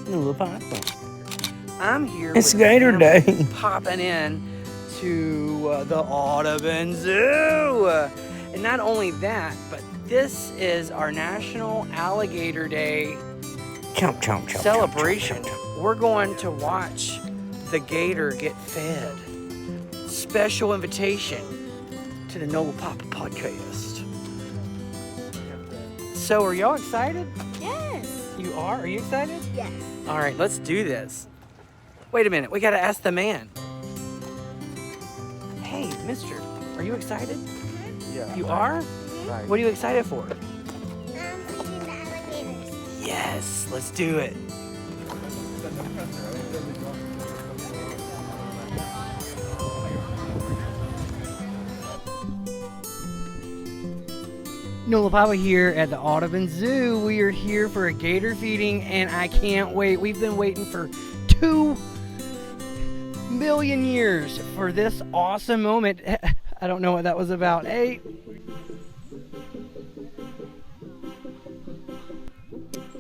Little Papa. I'm here. It's with Gator Day. Popping in to the Audubon Zoo. And not only that, but this is our National Alligator Day celebration. We're going to watch the gator get fed. Special invitation to the Noble Papa podcast. So are y'all excited? Yes. You are? Are you excited? Yes. All right, let's do this. Wait a minute, we gotta ask the man. Hey, mister, are you excited? Yeah. You are? Right. What are you excited for? The alligators. Yes, let's do it. Nola Papa here at the Audubon Zoo. We are here for a gator feeding and I can't wait. We've been waiting for 2 million years for this awesome moment. I don't know what that was about. Hey.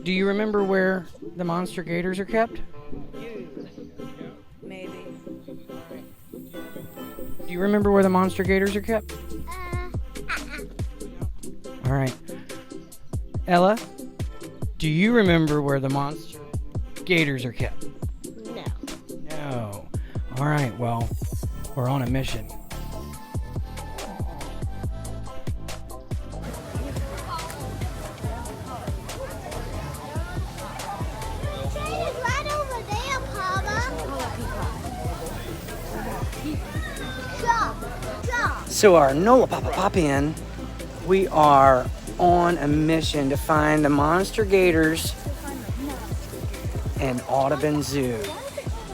Do you remember where the monster gators are kept? Maybe. Do you remember where the monster gators are kept? All right. Ella, do you remember where the monster gators are kept? No. No. All right, well, we're on a mission. Right over there, Papa. Jump. So our Nola Papa Pop In, we are on a mission to find the monster gators in Audubon Zoo.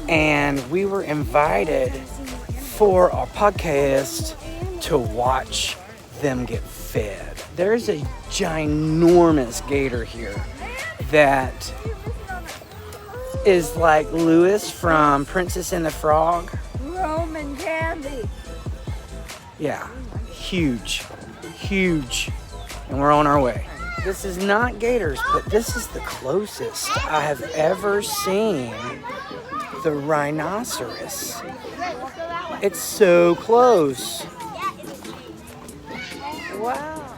And we were invited for our podcast to watch them get fed. There's a ginormous gator here that is like Lewis from Princess and the Frog. Roman candy. Yeah, huge, huge. And we're on our way. This is not gators, but this is the closest I have ever seen the rhinoceros. It's so close. Wow.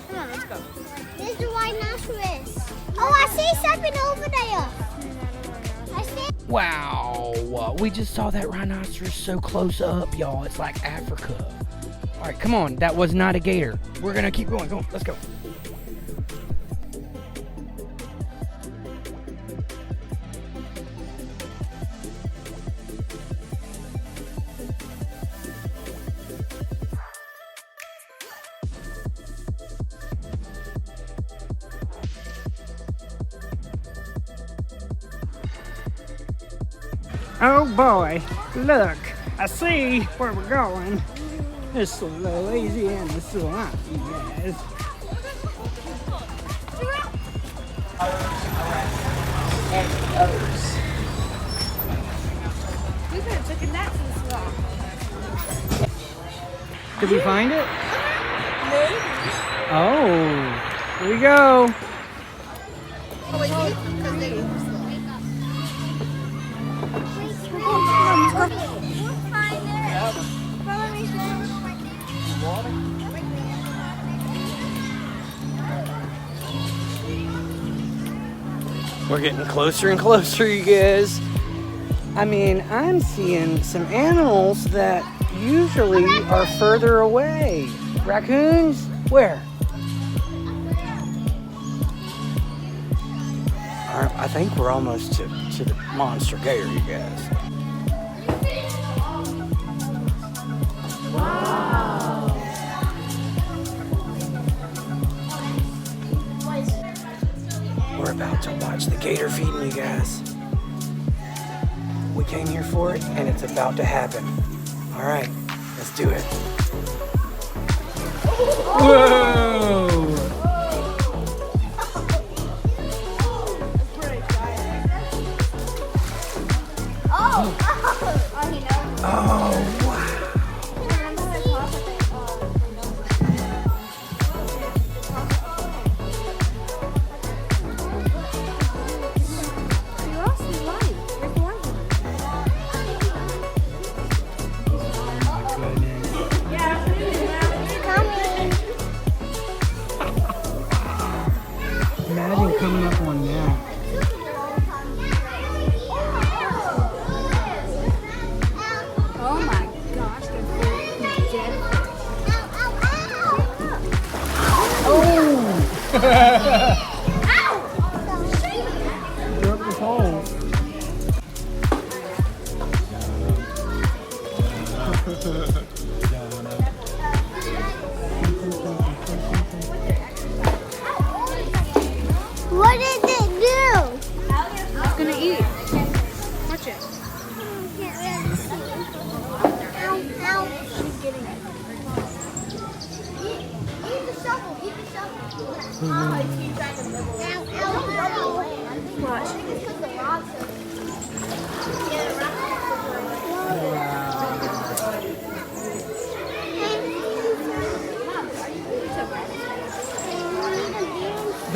Come on, let's go. There's the rhinoceros. Oh, I see something over there. I see. Wow. We just saw that rhinoceros so close up, y'all. It's like Africa. All right, come on. That was not a gator. We're going to keep going. Go on, let's go. Oh boy, look, I see where we're going. It's the Louisiana swamp, you guys. And others. We could have taken that to the swamp. Did we find it? Maybe. Oh, here we go. Oh, wait, because they wake up. We'll find it. Follow me, We're getting closer and closer, you guys. I mean, I'm seeing some animals that usually are further away. Raccoons? Where? I think we're almost to the monster gator, you guys. We're about to watch the gator feeding, you guys. We came here for it, and it's about to happen. All right, let's do it. Whoa! Oh, wow. Imagine coming up on that. Oh my gosh, they're dead. Drop this hole. What did it do? It's gonna eat. Watch it. Ow, ow. She's getting it. Eat the shovel, eat the shovel. Ow, ow, ow. Watch.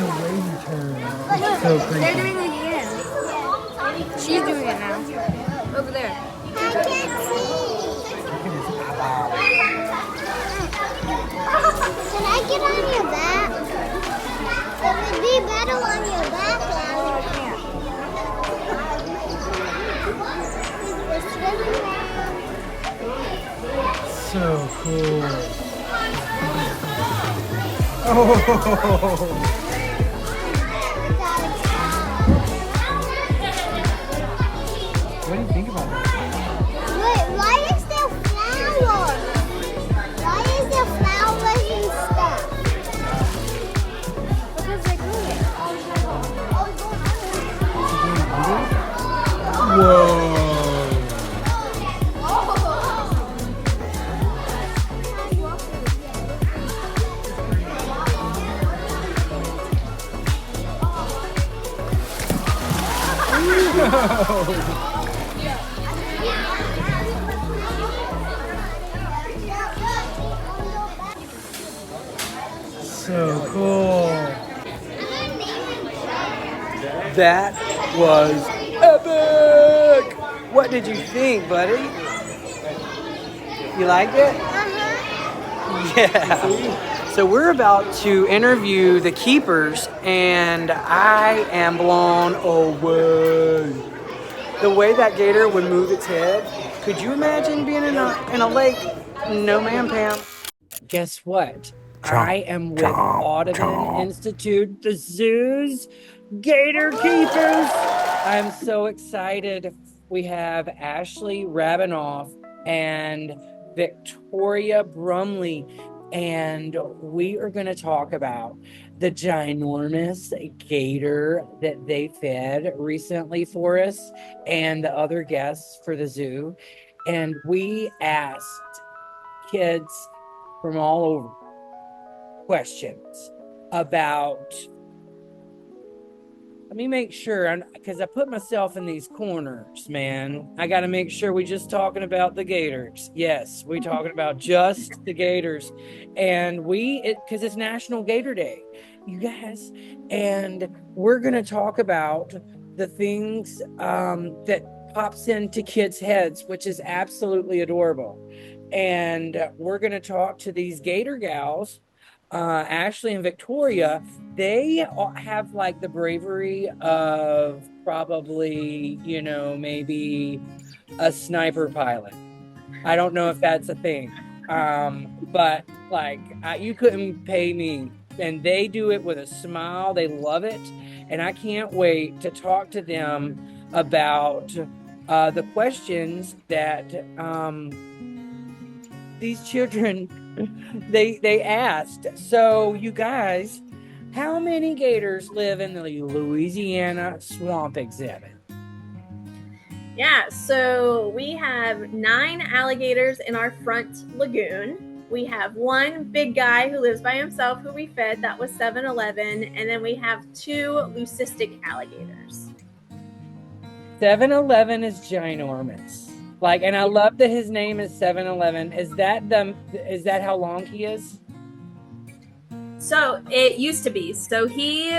The way you turn. So They're creepy. doing it again. She's doing it now. Over there. I can't see. Can I get on your back? It would be better on your back, Lamb. We're swimming around. So cool. Oh. What do you think about that? Wait, why is there flowers? Why is there flowers and stuff? Because they grew it. Whoa. So cool. That was epic. What did you think, buddy? You liked it? Yeah. So we're about to interview the keepers, and I am blown away. The way that gator would move its head. Could you imagine being in a lake? No, ma'am, Pam. Guess what? I am with Audubon Institute, the zoo's gator keepers. I'm so excited. We have Ashley Rabinoff and Victoria Brumley, and we are going to talk about the ginormous gator that they fed recently for us and the other guests for the zoo. And we asked kids from all over questions about, let me make sure, because I put myself in these corners, man. I got to make sure we just talking about the gators. Yes, we talking about just the gators. And because it's National Gator Day, you guys. And we're going to talk about the things that pops into kids' heads, which is absolutely adorable. And we're going to talk to these gator gals, Ashley and Victoria. They have like the bravery of probably, maybe a sniper pilot. I don't know if that's a thing. But like you couldn't pay me. And they do it with a smile. They love it. And I can't wait to talk to them about the questions that these children they asked. So you guys, how many gators live in the Louisiana swamp exhibit? Yeah, so we have 9 alligators in our front lagoon. We have one big guy who lives by himself who we fed. That was 7-Eleven. And then we have 2 leucistic alligators. 7-Eleven is ginormous. Like, and I love that his name is 7-Eleven. Is that how long he is? So it used to be. So he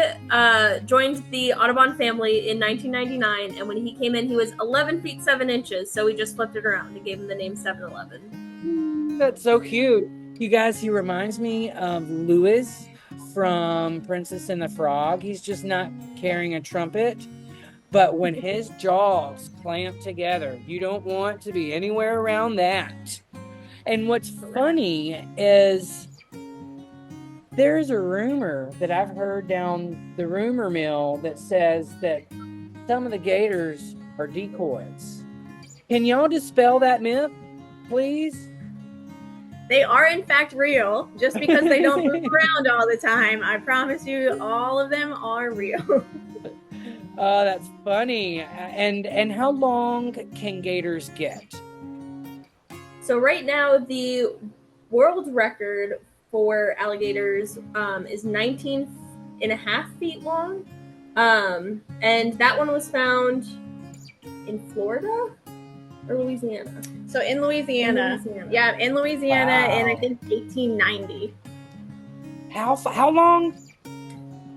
joined the Audubon family in 1999. And when he came in, he was 11 feet 7 inches. So we just flipped it around and gave him the name 7-Eleven. That's so cute. You guys, he reminds me of Louis from Princess and the Frog. He's just not carrying a trumpet. But when his jaws clamp together, you don't want to be anywhere around that. And what's funny is there's a rumor that I've heard down the rumor mill that says that some of the gators are decoys. Can y'all dispel that myth, please? They are in fact real, just because they don't move around all the time. I promise you, all of them are real. Oh, that's funny. And how long can gators get? So right now, the world record for alligators is 19 and a half feet long. And that one was found in Florida or Louisiana. So in Louisiana. Yeah, in Louisiana Wow. in I think 1890. How long?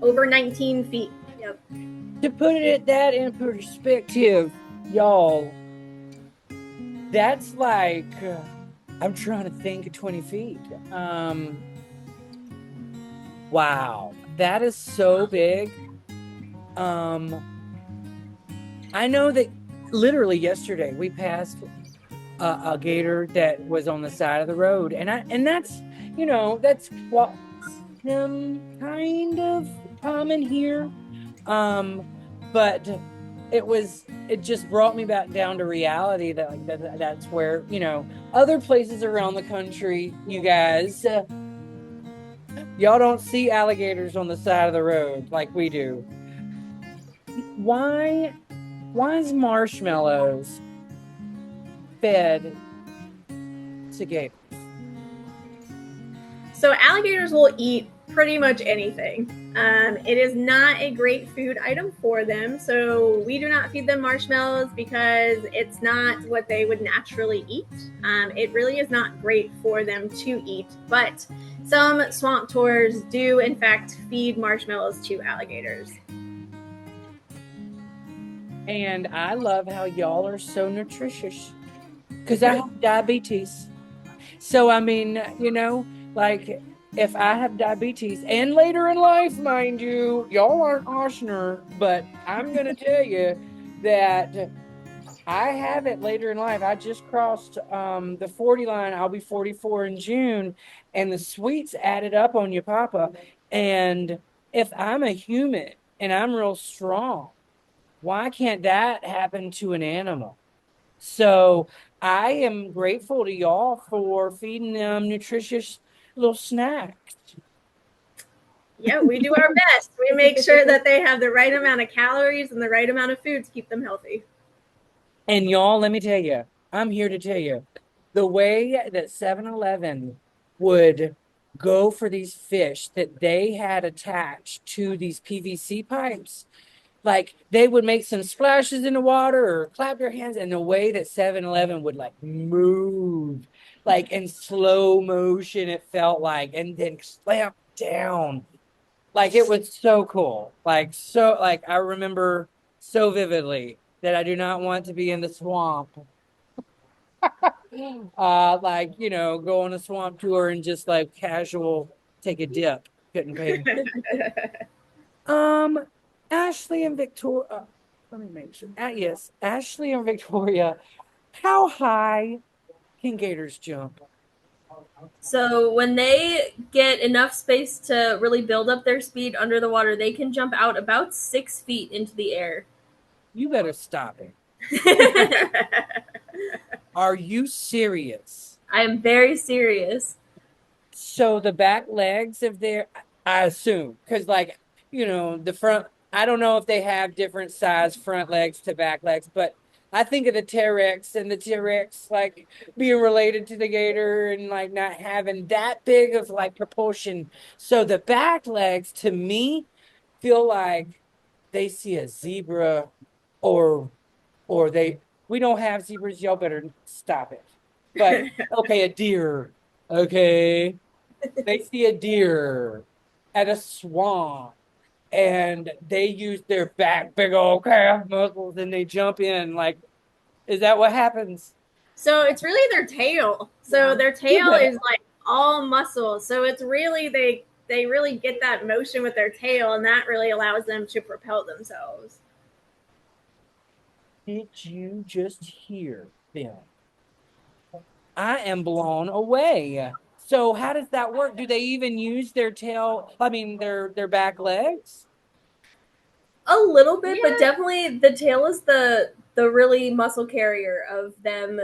Over 19 feet. Yep. To put that in perspective, y'all, that's like I'm trying to think of 20 feet. Wow, that is so big. I know that literally yesterday we passed a gator that was on the side of the road, and that's that's what kind of common here. But it just brought me back down to reality that that's where other places around the country, you guys, y'all don't see alligators on the side of the road like we do. Why is marshmallows fed to gators? So alligators will eat pretty much anything. It is not a great food item for them. So we do not feed them marshmallows because it's not what they would naturally eat. It really is not great for them to eat. But some swamp tours do, in fact, feed marshmallows to alligators. And I love how y'all are so nutritious because I have diabetes. So, I mean, like if I have diabetes and later in life, mind you, y'all aren't Oshner, but I'm going to tell you that I have it later in life. I just crossed the 40 line. I'll be 44 in June, and the sweets added up on you, Papa. And if I'm a human and I'm real strong, why can't that happen to an animal? So I am grateful to y'all for feeding them nutritious little snacks. Yeah, we do our best. We make sure that they have the right amount of calories and the right amount of food to keep them healthy. And y'all, let me tell you, I'm here to tell you, the way that 7-Eleven would go for these fish that they had attached to these PVC pipes, like they would make some splashes in the water or clap their hands, and the way that 7-Eleven would like move, like in slow motion, it felt like, and then clamp down. Like it was so cool. Like I remember so vividly that I do not want to be in the swamp. Go on a swamp tour and just like casual take a dip. Couldn't pay. Ashley and Victoria. Let me make sure. Yes, Ashley and Victoria. How high can gators jump? So when they get enough space to really build up their speed under the water, they can jump out about 6 feet into the air. You better stop it. Are you serious? I am very serious. So the back legs of their, I assume, because the front, I don't know if they have different size front legs to back legs, but I think of the T-Rex and the T-Rex like being related to the gator and like not having that big of like proportion. So the back legs to me feel like they see a zebra or we don't have zebras, y'all better stop it. But okay, a deer. Okay. They see a deer at a swamp and they use their back big old calf muscles and they jump in. Like, is that what happens? So it's really their tail. So their tail is like all muscle. So it's really they really get that motion with their tail, and that really allows them to propel themselves. Did you just hear them? I am blown away. So how does that work? Do they even use their tail? I mean, their back legs? A little bit, but definitely the tail is the really muscle carrier of them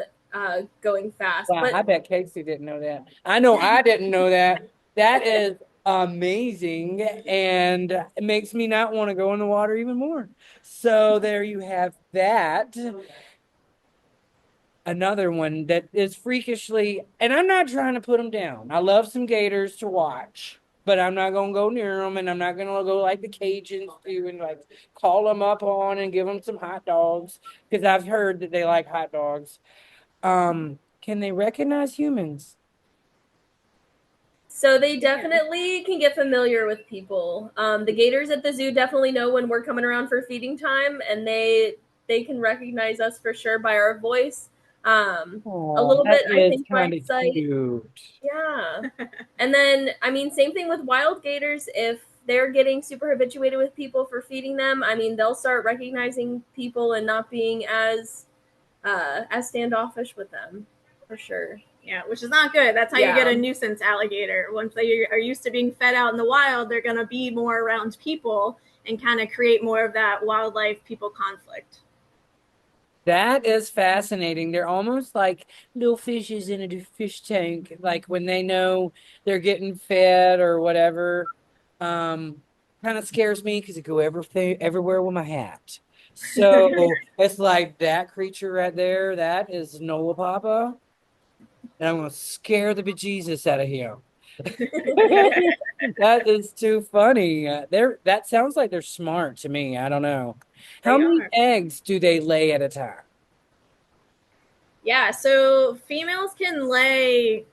going fast. Wow, But I bet Casey didn't know that. I know I didn't know that. That is amazing, and it makes me not want to go in the water even more. So there you have that. Another one that is freakishly, and I'm not trying to put them down. I love some gators to watch, but I'm not gonna go near them, and I'm not gonna go like the Cajuns do and like call them up on and give them some hot dogs because I've heard that they like hot dogs. Can they recognize humans? so they definitely can get familiar with people. The gators at the zoo definitely know when we're coming around for feeding time, and they can recognize us for sure by our voice. A Oh, little that bit, I is think, by kind of sight. cute. Yeah. And then, I mean, same thing with wild gators. If they're getting super habituated with people for feeding them, I mean, they'll start recognizing people and not being as standoffish with them, for sure. Yeah, which is not good. That's how you get a nuisance alligator. Once they are used to being fed out in the wild, they're going to be more around people and kind of create more of that wildlife people conflict. That is fascinating. They're almost like little fishes in a fish tank. Like when they know they're getting fed or whatever. Um, Kind of scares me because I go everywhere with my hat. So it's like that creature right there. That is Nola Papa, and I'm gonna scare the bejesus out of him. That is too funny. That sounds like they're smart to me. I don't know. How They many are. eggs do they lay at a time? Yeah, so females can lay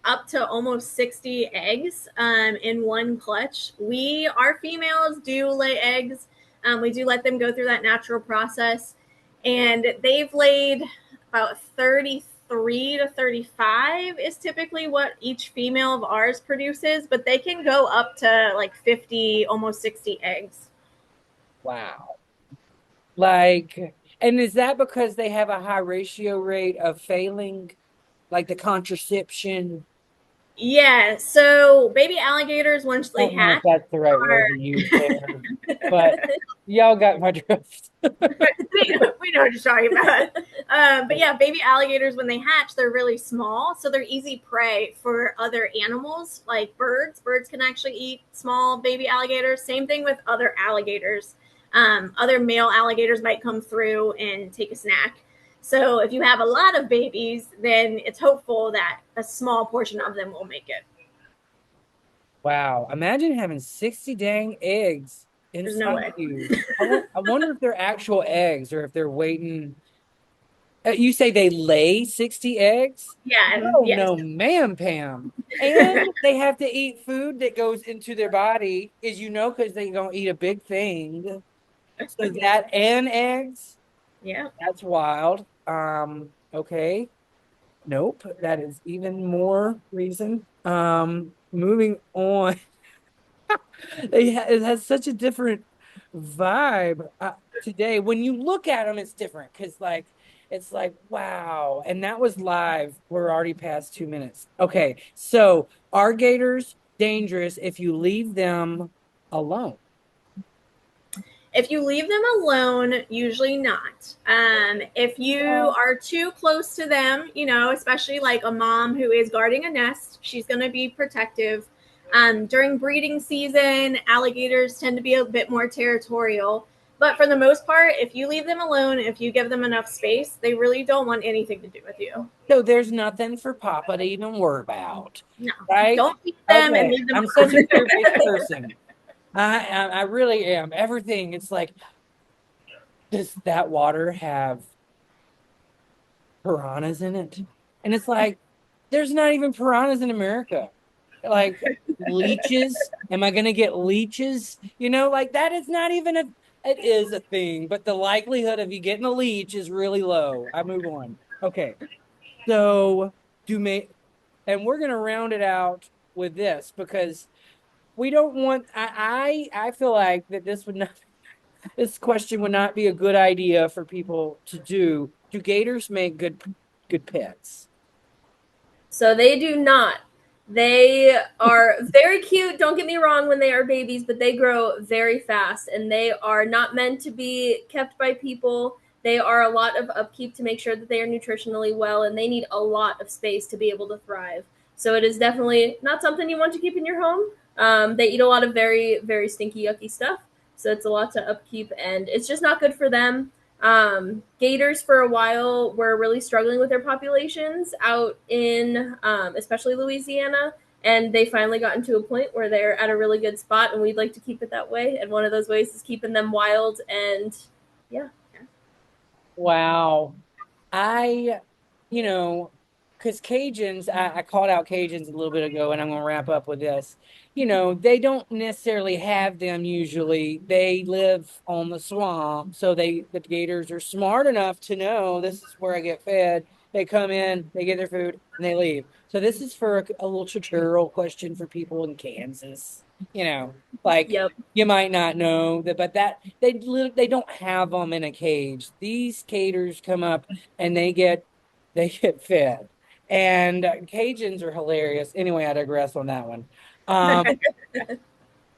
up to almost 60 eggs in one clutch. Our females do lay eggs. We do let them go through that natural process. And they've laid about 33 to 35 is typically what each female of ours produces, but they can go up to like 50, almost 60 eggs. Wow. Like, and is that because they have a high ratio rate of failing, like the contraception? Yeah, so baby alligators, once I they don't know if hatch, that's the right word are to use there, but y'all got my drift. we know what you're talking about. But yeah, baby alligators, when they hatch, they're really small. So they're easy prey for other animals like birds. Birds can actually eat small baby alligators. Same thing with other alligators. Other male alligators might come through and take a snack. So if you have a lot of babies, then it's hopeful that a small portion of them will make it. Wow. Imagine having 60 dang eggs There's no inside way. you. I wonder if they're actual eggs or if they're waiting. You say they lay 60 eggs? Yeah, Oh, yes. no, ma'am, Pam. And they have to eat food that goes into their body, as you know, because they're going to eat a big thing. So that and eggs, Yeah. that's wild. Okay. Nope, that is even more reason. Moving on. It has such a different vibe today. When you look at them, it's different because, like, it's like, wow. And that was live. We're already past 2 minutes. Okay, so are gators dangerous if you leave them alone? If you leave them alone, usually not. If you are too close to them, especially like a mom who is guarding a nest, she's going to be protective. During breeding season, alligators tend to be a bit more territorial. But for the most part, if you leave them alone, if you give them enough space, they really don't want anything to do with you. So there's nothing for Papa to even worry about, No, right? don't feed them and Okay, leave them I'm such a alone. fear-based person. I really am. Everything. It's like, does that water have piranhas in it? And it's like, there's not even piranhas in America. Like leeches. Am I gonna get leeches? Like that is not even it is a thing, but the likelihood of you getting a leech is really low. I move on. Okay. So do may and we're gonna round it out with this because we don't want. I feel like that this question would not be a good idea for people to do. Do gators make good pets? So they do not. They are very cute, don't get me wrong, when they are babies, but they grow very fast and they are not meant to be kept by people. They are a lot of upkeep to make sure that they are nutritionally well, and they need a lot of space to be able to thrive. So it is definitely not something you want to keep in your home. They eat a lot of very, very stinky, yucky stuff. So it's a lot to upkeep, and it's just not good for them. Gators for a while were really struggling with their populations out in especially Louisiana, and they finally got into a point where they're at a really good spot, and we'd like to keep it that way, and one of those ways is keeping them wild. And yeah. Wow. I, you know, because Cajuns, I called out Cajuns a little bit ago, and I'm going to wrap up with this. They don't necessarily have them usually. They live on the swamp, so the gators are smart enough to know this is where I get fed. They come in, they get their food, and they leave. So this is for a little tutorial question for people in Kansas. Like Yep. you might not know that, but they don't have them in a cage. These gators come up and they get fed. And Cajuns are hilarious. Anyway, I digress on that one. Um,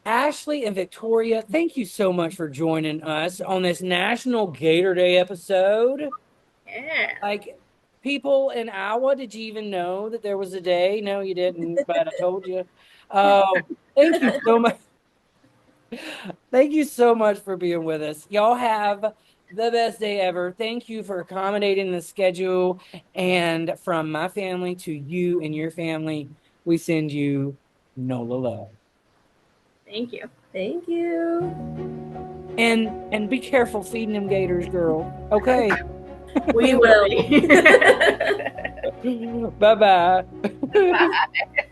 Ashley and Victoria, thank you so much for joining us on this National Gator Day episode. Yeah. Like, people in Iowa, did you even know that there was a day? No, you didn't, but I told you. Oh, thank you so much. Thank you so much for being with us. Y'all have the best day ever. Thank you for accommodating the schedule. And from my family to you and your family, we send you NOLA love. Thank you. Thank you. And be careful feeding them gators, girl. Okay. We will. Bye-bye. Bye.